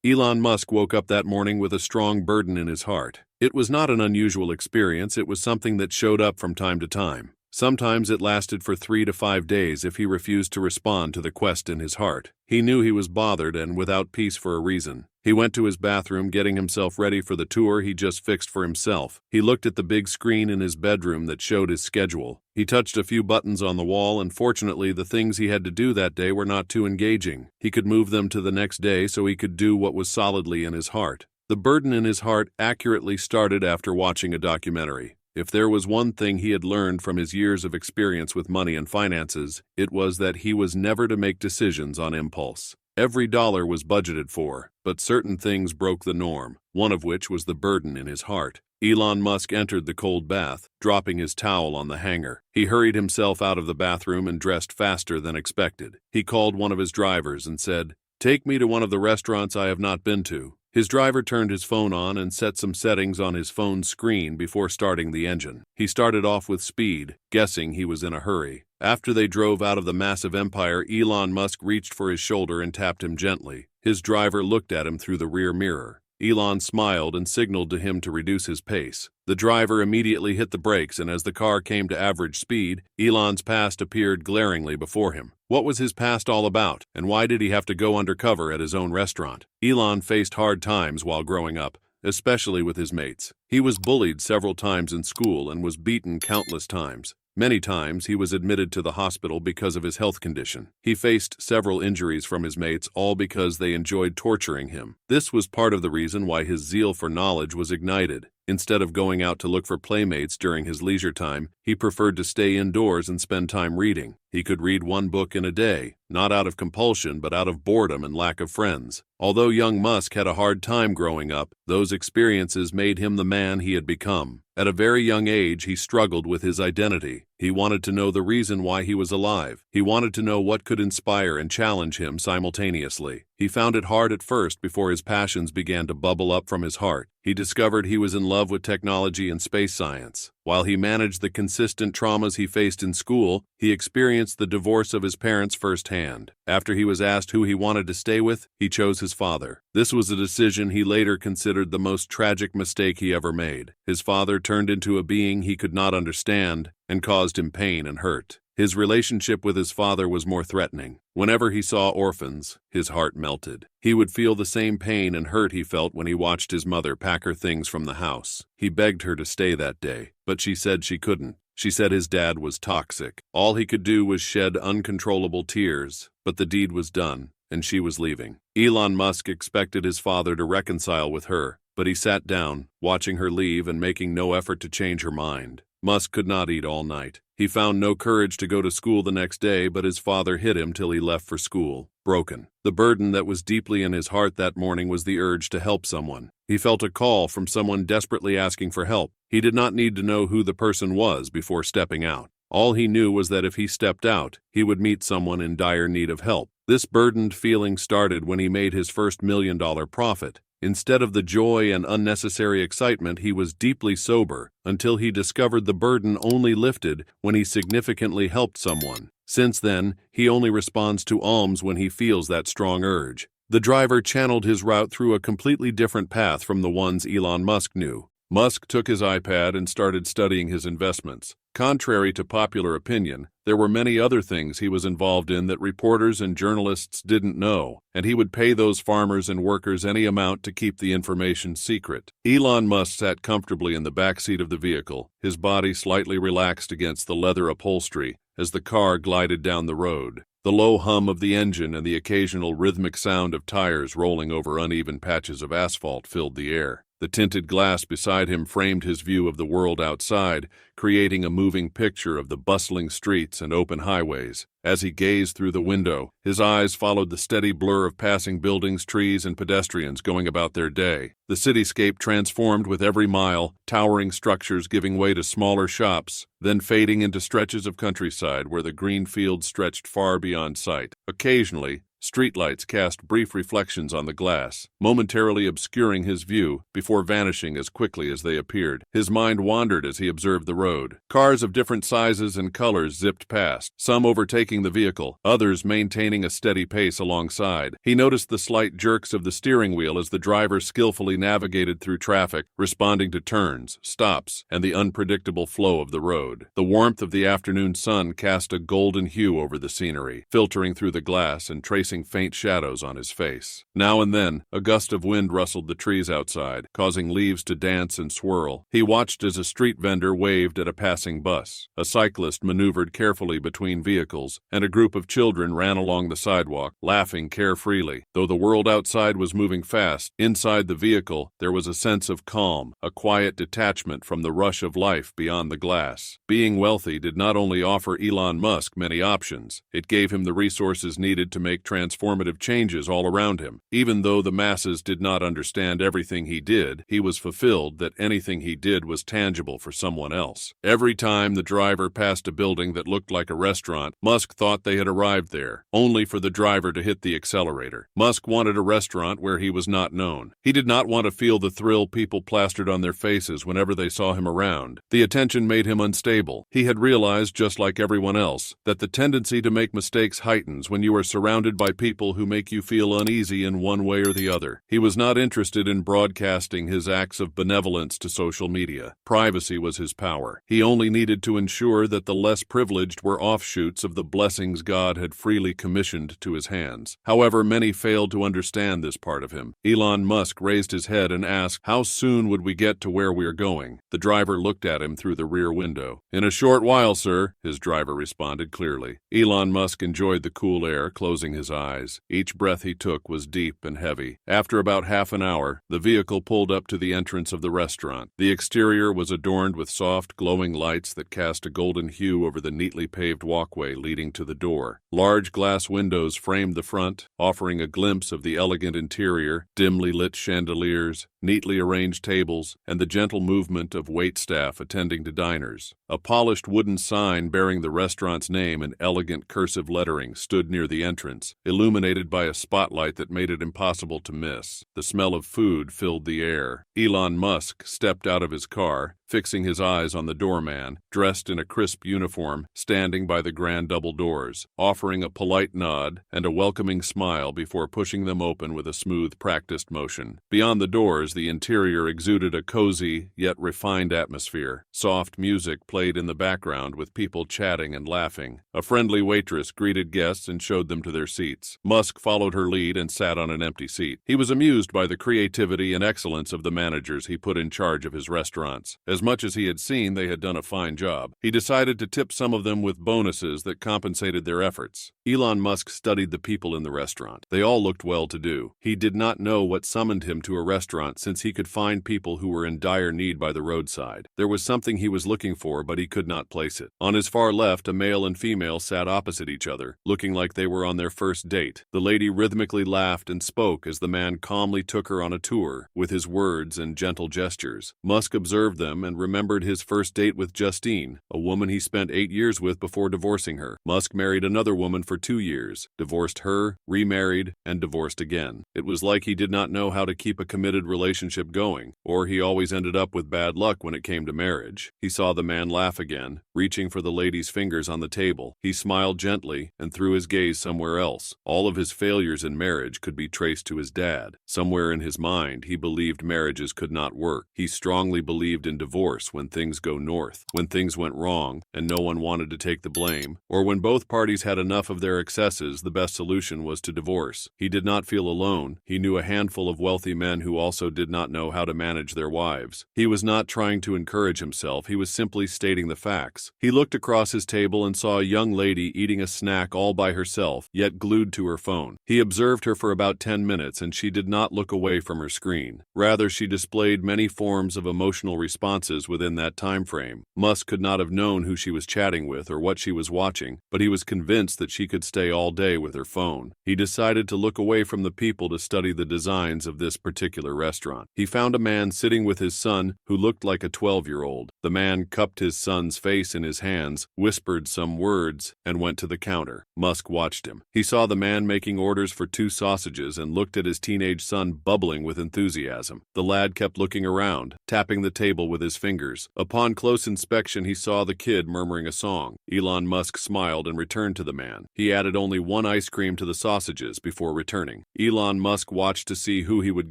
Elon Musk woke up that morning with a strong burden in his heart. It was not an unusual experience, it was something that showed up from time to time. Sometimes it lasted for 3 to 5 days if he refused to respond to the quest in his heart. He knew he was bothered and without peace for a reason. He went to his bathroom, getting himself ready for the tour he just fixed for himself. He looked at the big screen in his bedroom that showed his schedule. He touched a few buttons on the wall, and fortunately the things he had to do that day were not too engaging. He could move them to the next day so he could do what was solidly in his heart. The burden in his heart accurately started after watching a documentary. If there was one thing he had learned from his years of experience with money and finances, it was that he was never to make decisions on impulse. Every dollar was budgeted for, but certain things broke the norm, one of which was the burden in his heart. Elon Musk entered the cold bath, dropping his towel on the hanger. He hurried himself out of the bathroom and dressed faster than expected. He called one of his drivers and said, "Take me to one of the restaurants I have not been to." His driver turned his phone on and set some settings on his phone's screen before starting the engine. He started off with speed, guessing he was in a hurry. After they drove out of the massive empire, Elon Musk reached for his shoulder and tapped him gently. His driver looked at him through the rear mirror. Elon smiled and signaled to him to reduce his pace. The driver immediately hit the brakes, and as the car came to average speed, Elon's past appeared glaringly before him. What was his past all about, and why did he have to go undercover at his own restaurant? Elon faced hard times while growing up, especially with his mates. He was bullied several times in school and was beaten countless times. Many times he was admitted to the hospital because of his health condition. He faced several injuries from his mates, all because they enjoyed torturing him. This was part of the reason why his zeal for knowledge was ignited. Instead of going out to look for playmates during his leisure time, he preferred to stay indoors and spend time reading. He could read one book in a day, not out of compulsion but out of boredom and lack of friends. Although young Musk had a hard time growing up, those experiences made him the man he had become. At a very young age, he struggled with his identity. He wanted to know the reason why he was alive. He wanted to know what could inspire and challenge him simultaneously. He found it hard at first before his passions began to bubble up from his heart. He discovered he was in love with technology and space science. While he managed the consistent traumas he faced in school, he experienced the divorce of his parents firsthand. After he was asked who he wanted to stay with, he chose his father. This was a decision he later considered the most tragic mistake he ever made. His father turned into a being he could not understand and caused him pain and hurt. His relationship with his father was more threatening. Whenever he saw orphans, his heart melted. He would feel the same pain and hurt he felt when he watched his mother pack her things from the house. He begged her to stay that day, but she said she couldn't. She said his dad was toxic. All he could do was shed uncontrollable tears, but the deed was done, and she was leaving. Elon Musk expected his father to reconcile with her, but he sat down, watching her leave and making no effort to change her mind. Musk could not eat all night. He found no courage to go to school the next day, but his father hid him till he left for school, broken. The burden that was deeply in his heart that morning was the urge to help someone. He felt a call from someone desperately asking for help. He did not need to know who the person was before stepping out. All he knew was that if he stepped out, he would meet someone in dire need of help. This burdened feeling started when he made his first $1 million profit. Instead of the joy and unnecessary excitement, he was deeply sober until he discovered the burden only lifted when he significantly helped someone. Since then, he only responds to alms when he feels that strong urge. The driver channeled his route through a completely different path from the ones Elon Musk knew. Musk took his iPad and started studying his investments. Contrary to popular opinion, there were many other things he was involved in that reporters and journalists didn't know, and he would pay those farmers and workers any amount to keep the information secret. Elon Musk sat comfortably in the back seat of the vehicle, his body slightly relaxed against the leather upholstery as the car glided down the road. The low hum of the engine and the occasional rhythmic sound of tires rolling over uneven patches of asphalt filled the air. The tinted glass beside him framed his view of the world outside, creating a moving picture of the bustling streets and open highways. As he gazed through the window, his eyes followed the steady blur of passing buildings, trees, and pedestrians going about their day. The cityscape transformed with every mile, towering structures giving way to smaller shops, then fading into stretches of countryside where the green fields stretched far beyond sight. Occasionally, Streetlights cast brief reflections on the glass, momentarily obscuring his view before vanishing as quickly as they appeared. His mind wandered as he observed the road. Cars of different sizes and colors zipped past, some overtaking the vehicle, others maintaining a steady pace alongside. He noticed the slight jerks of the steering wheel as the driver skillfully navigated through traffic, responding to turns, stops, and the unpredictable flow of the road. The warmth of the afternoon sun cast a golden hue over the scenery, filtering through the glass and tracing faint shadows on his face. Now and then, a gust of wind rustled the trees outside, causing leaves to dance and swirl. He watched as a street vendor waved at a passing bus. A cyclist maneuvered carefully between vehicles, and a group of children ran along the sidewalk, laughing carefreely. Though the world outside was moving fast, inside the vehicle there was a sense of calm, a quiet detachment from the rush of life beyond the glass. Being wealthy did not only offer Elon Musk many options, it gave him the resources needed to make transformative changes all around him. Even though the masses did not understand everything he did, he was fulfilled that anything he did was tangible for someone else. Every time the driver passed a building that looked like a restaurant, Musk thought they had arrived there, only for the driver to hit the accelerator. Musk wanted a restaurant where he was not known. He did not want to feel the thrill people plastered on their faces whenever they saw him around. The attention made him unstable. He had realized, just like everyone else, that the tendency to make mistakes heightens when you are surrounded by people who make you feel uneasy in one way or the other. He was not interested in broadcasting his acts of benevolence to social media. Privacy was his power. He only needed to ensure that the less privileged were offshoots of the blessings God had freely commissioned to his hands. However, many failed to understand this part of him. Elon Musk raised his head and asked, "How soon would we get to where we're going?" The driver looked at him through the rear window. "In a short while, sir," his driver responded clearly. Elon Musk enjoyed the cool air, closing his eyes. Each breath he took was deep and heavy. After about half an hour, the vehicle pulled up to the entrance of the restaurant. The exterior was adorned with soft, glowing lights that cast a golden hue over the neatly paved walkway leading to the door. Large glass windows framed the front, offering a glimpse of the elegant interior, dimly lit chandeliers, neatly arranged tables, and the gentle movement of waitstaff attending to diners. A polished wooden sign bearing the restaurant's name in elegant cursive lettering stood near the entrance, illuminated by a spotlight that made it impossible to miss. The smell of food filled the air. Elon Musk stepped out of his car, fixing his eyes on the doorman, dressed in a crisp uniform, standing by the grand double doors, offering a polite nod and a welcoming smile before pushing them open with a smooth, practiced motion. Beyond the doors, the interior exuded a cozy, yet refined atmosphere. Soft music played in the background with people chatting and laughing. A friendly waitress greeted guests and showed them to their seats. Musk followed her lead and sat on an empty seat. He was amused by the creativity and excellence of the managers he put in charge of his restaurants. As much as he had seen they had done a fine job, he decided to tip some of them with bonuses that compensated their efforts. Elon Musk studied the people in the restaurant. They all looked well-to-do. He did not know what summoned him to a restaurant since he could find people who were in dire need by the roadside. There was something he was looking for, but he could not place it. On his far left, a male and female sat opposite each other, looking like they were on their first date. The lady rhythmically laughed and spoke as the man calmly took her on a tour, with his words and gentle gestures. Musk observed them and remembered his first date with Justine, a woman he spent 8 years with before divorcing her. Musk married another woman for 2 years, divorced her, remarried, and divorced again. It was like he did not know how to keep a committed relationship going, or he always ended up with bad luck when it came to marriage. He saw the man laugh again, reaching for the lady's fingers on the table. He smiled gently and threw his gaze somewhere else. All of his failures in marriage could be traced to his dad. Somewhere in his mind, he believed marriages could not work. He strongly believed in divorce when things go north, when things went wrong and no one wanted to take the blame, or when both parties had enough of their excesses, the best solution was to divorce. He did not feel alone. He knew a handful of wealthy men who also did not know how to manage their wives. He was not trying to encourage himself, he was simply stating the facts. He looked across his table and saw a young lady eating a snack all by herself, yet glued to her phone. He observed her for about 10 minutes and she did not look away from her screen. Rather, she displayed many forms of emotional responses occurrences within that time frame. Musk could not have known who she was chatting with or what she was watching, but he was convinced that she could stay all day with her phone. He decided to look away from the people to study the designs of this particular restaurant. He found a man sitting with his son who looked like a 12-year-old. The man cupped his son's face in his hands, whispered some words, and went to the counter. Musk watched him. He saw the man making orders for 2 sausages and looked at his teenage son bubbling with enthusiasm. The lad kept looking around, tapping the table with his fingers. Upon close inspection, he saw the kid murmuring a song. Elon Musk smiled and returned to the man. He added only 1 ice cream to the sausages before returning. Elon Musk watched to see who he would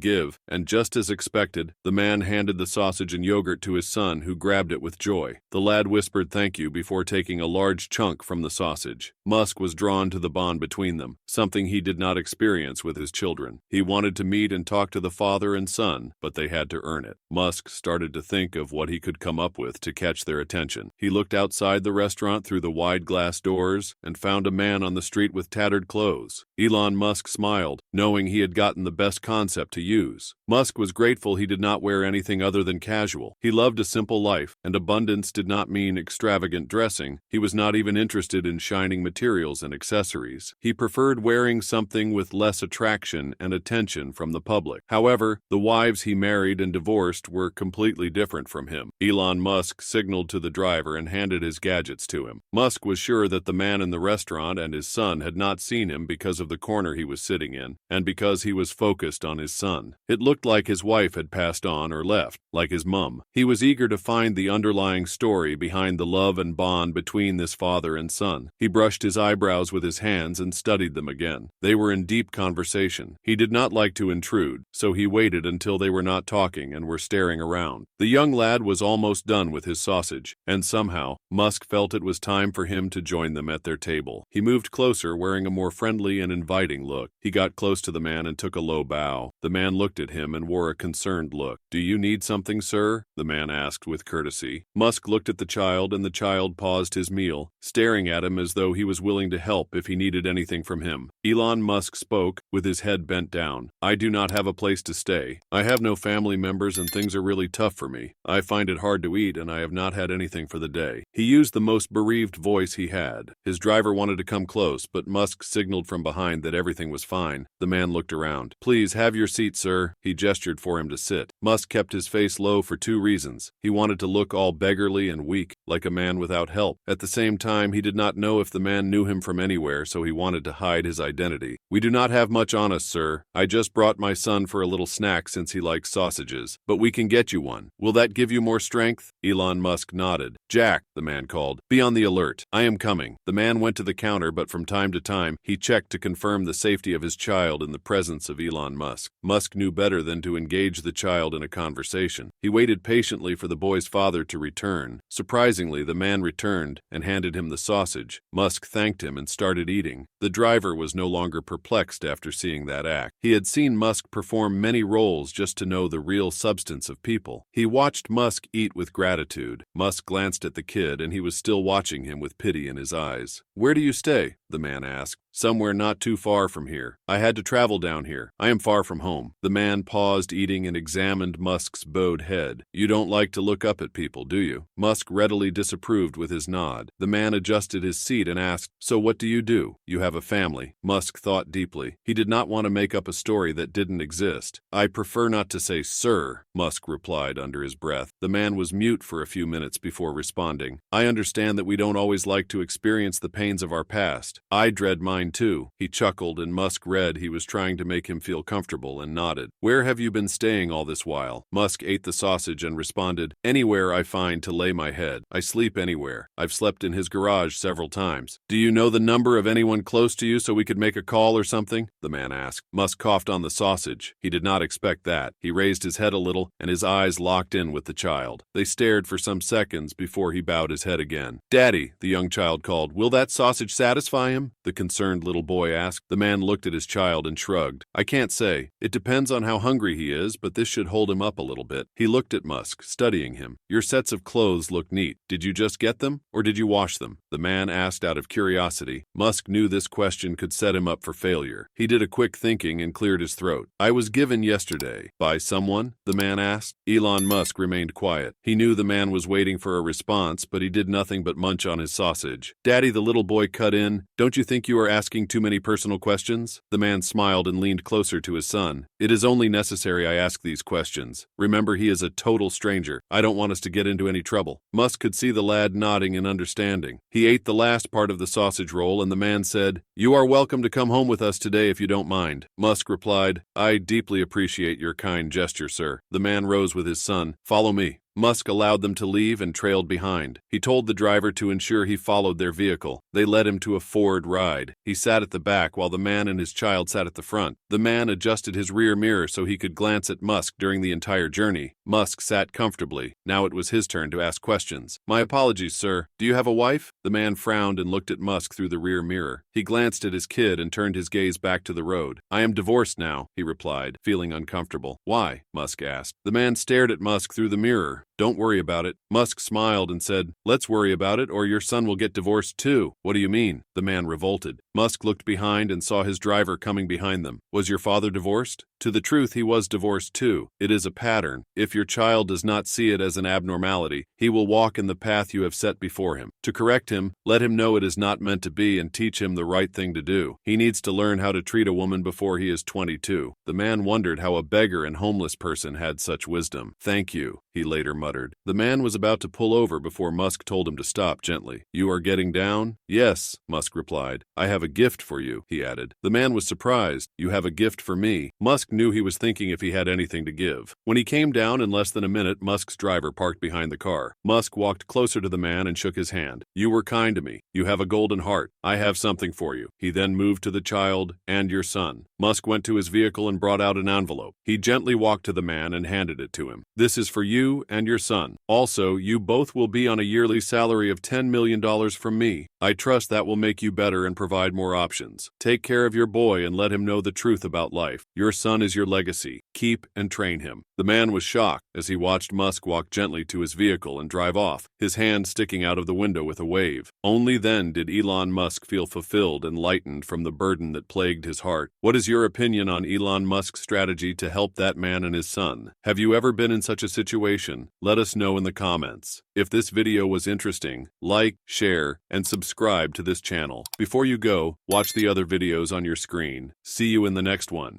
give, and just as expected, the man handed the sausage and yogurt to his son, who grabbed it with joy. The lad whispered thank you before taking a large chunk from the sausage. Musk was drawn to the bond between them, something he did not experience with his children. He wanted to meet and talk to the father and son, but they had to earn it. Musk started to think of what he could come up with to catch their attention. He looked outside the restaurant through the wide glass doors and found a man on the street with tattered clothes. Elon Musk smiled, knowing he had gotten the best concept to use. Musk was grateful he did not wear anything other than casual. He loved a simple life, and abundance did not mean extravagant dressing. He was not even interested in shining materials and accessories. He preferred wearing something with less attraction and attention from the public. However, the wives he married and divorced were completely different from him. Elon Musk signaled to the driver and handed his gadgets to him. Musk was sure that the man in the restaurant and his son had not seen him because of the corner he was sitting in, and because he was focused on his son. It looked like his wife had passed on or left, like his mum. He was eager to find the underlying story behind the love and bond between this father and son. He brushed his eyebrows with his hands and studied them again. They were in deep conversation. He did not like to intrude, so he waited until they were not talking and were staring around. The young lad was almost done with his sausage, and somehow, Musk felt it was time for him to join them at their table. He moved closer, wearing a more friendly and inviting look. He got close to the man and took a low bow. The man looked at him and wore a concerned look. "Do you need something, sir?" the man asked with courtesy. Musk looked at the child, and the child paused his meal, staring at him as though he was willing to help if he needed anything from him. Elon Musk spoke, with his head bent down. "I do not have a place to stay. I have no family members and things are really tough for me. I find it hard to eat and I have not had anything for the day." He used the most bereaved voice he had. His driver wanted to come close, but Musk signaled from behind that everything was fine. The man looked around. "Please have your seat, sir." He gestured for him to sit. Musk kept his face low for 2 reasons. He wanted to look all beggarly and weak, like a man without help. At the same time, he did not know if the man knew him from anywhere, so he wanted to hide his identity. "We do not have much on us, sir. I just brought my son for a little snack since he likes sausages, but we can get you one. Will that give you more strength?" Elon Musk nodded. "Jack," the man called, "be on the alert. I am coming." The man went to the counter, but from time to time, he checked to confirm the safety of his child in the presence of Elon Musk. Musk knew better than to engage the child in a conversation. He waited patiently for the boy's father to return. Surprisingly, the man returned and handed him the sausage. Musk thanked him and started eating. The driver was no longer perplexed after seeing that act. He had seen Musk perform many roles just to know the real substance of people. He watched Musk eat with gratitude. Musk glanced at the kid, and he was still watching him with pity in his eyes. "Where do you stay?" the man asked. "Somewhere not too far from here. I had to travel down here. I am far from home." The man paused eating and examined Musk's bowed head. "You don't like to look up at people, do you?" Musk readily disapproved with his nod. The man adjusted his seat and asked, "So what do you do? You have a family?" Musk thought deeply. He did not want to make up a story that didn't exist. "I prefer not to say sir," Musk replied under his breath. The man was mute for a few minutes before responding. "I understand that we don't always like to experience the pains of our past. I dread mine too." He chuckled, and Musk read he was trying to make him feel comfortable and nodded. "Where have you been staying all this while?" Musk ate the sausage and responded, "Anywhere I find to lay my head. I sleep anywhere. I've slept in his garage several times." "Do you know the number of anyone close to you so we could make a call or something?" the man asked. Musk coughed on the sausage. He did not expect that. He raised his head a little, and his eyes locked in with the child. They stared for some seconds before he bowed his head again. "Daddy," the young child called, "will that sausage satisfy buy him?" the concerned little boy asked. The man looked at his child and shrugged. "I can't say. It depends on how hungry he is, but this should hold him up a little bit." He looked at Musk, studying him. "Your sets of clothes look neat. Did you just get them, or did you wash them?" the man asked out of curiosity. Musk knew this question could set him up for failure. He did a quick thinking and cleared his throat. "I was given yesterday." "By someone?" the man asked. Elon Musk remained quiet. He knew the man was waiting for a response, but he did nothing but munch on his sausage. "Daddy," the little boy cut in, "don't you think you are asking too many personal questions?" The man smiled and leaned closer to his son. "It is only necessary I ask these questions. Remember, he is a total stranger. I don't want us to get into any trouble." Musk could see the lad nodding in understanding. He ate the last part of the sausage roll, and the man said, "You are welcome to come home with us today if you don't mind." Musk replied, "I deeply appreciate your kind gesture, sir." The man rose with his son. "Follow me." Musk allowed them to leave and trailed behind. He told the driver to ensure he followed their vehicle. They led him to a Ford ride. He sat at the back while the man and his child sat at the front. The man adjusted his rear mirror so he could glance at Musk during the entire journey. Musk sat comfortably. Now it was his turn to ask questions. "My apologies, sir. Do you have a wife?" The man frowned and looked at Musk through the rear mirror. He glanced at his kid and turned his gaze back to the road. "I am divorced now," he replied, feeling uncomfortable. "Why?" Musk asked. The man stared at Musk through the mirror. "Don't worry about it." Musk smiled and said, "Let's worry about it or your son will get divorced too." "What do you mean?" The man revolted. Musk looked behind and saw his driver coming behind them. "Was your father divorced?" To the truth, he was divorced too. It is a pattern. If your child does not see it as an abnormality, he will walk in the path you have set before him. To correct him, let him know it is not meant to be and teach him the right thing to do. He needs to learn how to treat a woman before he is 22. The man wondered how a beggar and homeless person had such wisdom. "Thank you," he later muttered. The man was about to pull over before Musk told him to stop gently. "You are getting down?" "Yes," Musk replied. "I have a gift for you," he added. The man was surprised. "You have a gift for me?" Musk knew he was thinking if he had anything to give. When he came down in less than a minute, Musk's driver parked behind the car. Musk walked closer to the man and shook his hand. "You were kind to me. You have a golden heart. I have something for you." He then moved to the child and your son. Musk went to his vehicle and brought out an envelope. He gently walked to the man and handed it to him. "This is for you and your son. Also, you both will be on a yearly salary of $10 million from me. I trust that will make you better and provide more options. Take care of your boy and let him know the truth about life. Your son is your legacy. Keep and train him." The man was shocked as he watched Musk walk gently to his vehicle and drive off, his hand sticking out of the window with a wave. Only then did Elon Musk feel fulfilled and lightened from the burden that plagued his heart. What is your opinion on Elon Musk's strategy to help that man and his son? Have you ever been in such a situation? Let us know in the comments. If this video was interesting, like, share, and subscribe to this channel. Before you go, watch the other videos on your screen. See you in the next one.